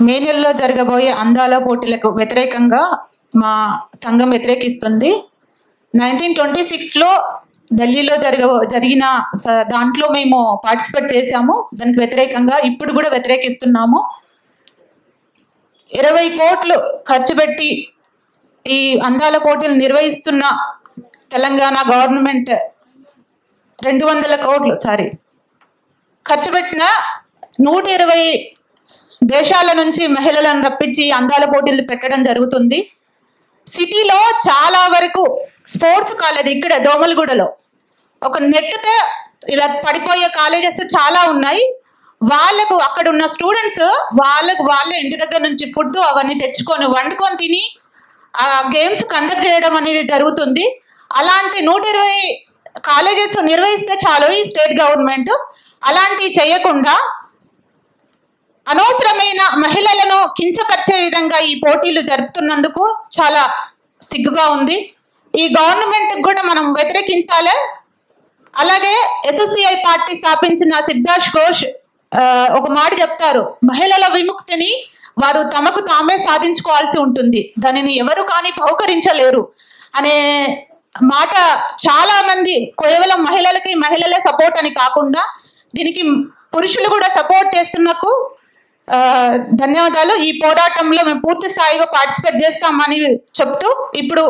మే నెలలో జరగబోయే అందాల పోటీలకు వ్యతిరేకంగా మా సంఘం వ్యతిరేకిస్తుంది. 1926లో ఢిల్లీలో జరిగిన దాంట్లో మేము పార్టిసిపేట్ చేశాము. దానికి వ్యతిరేకంగా ఇప్పుడు కూడా వ్యతిరేకిస్తున్నాము. 20 కోట్లు ఖర్చు పెట్టి ఈ అందాల పోటీలు నిర్వహిస్తున్న తెలంగాణ గవర్నమెంట్ 200 కోట్లు ఖర్చు పెట్టిన 120 దేశాల నుంచి మహిళలను రప్పించి అందాల పోటీలు పెట్టడం జరుగుతుంది. సిటీలో చాలా వరకు స్పోర్ట్స్ కాలేజ్ ఇక్కడ దోమలగూడలో ఒక నెట్తో ఇలా పడిపోయే కాలేజెస్ చాలా ఉన్నాయి. వాళ్ళకు అక్కడ ఉన్న స్టూడెంట్స్ వాళ్ళ ఇంటి దగ్గర నుంచి ఫుడ్ అవన్నీ తెచ్చుకొని వండుకొని తిని ఆ గేమ్స్ కండక్ట్ చేయడం అనేది జరుగుతుంది. అలాంటి 120 కాలేజెస్ నిర్వహిస్తే చాలు ఈ స్టేట్ గవర్నమెంట్. అలాంటివి చేయకుండా అనవసరమైన మహిళలను కించపరిచే విధంగా ఈ పోటీలు జరుపుతున్నందుకు చాలా సిగ్గుగా ఉంది. ఈ గవర్నమెంట్ కూడా మనం వ్యతిరేకించాలి. అలాగే ఎస్ఎస్సిఐ పార్టీ స్థాపించిన సిద్ధార్థ్ ఘోష్ ఒక మాట చెప్తారు, మహిళల విముక్తిని వారు తమకు తామే సాధించుకోవాల్సి ఉంటుంది, దానిని ఎవరు కానీ బహుకరించలేరు అనే మాట చాలా మంది కేవలం మహిళలే సపోర్ట్ అని కాకుండా దీనికి పురుషులు కూడా సపోర్ట్ చేస్తున్నకు ధన్యవాదాలు. ఈ పోరాటంలో మేము పూర్తి స్థాయిగా పార్టిసిపేట్ చేస్తామని చెప్తూ ఇప్పుడు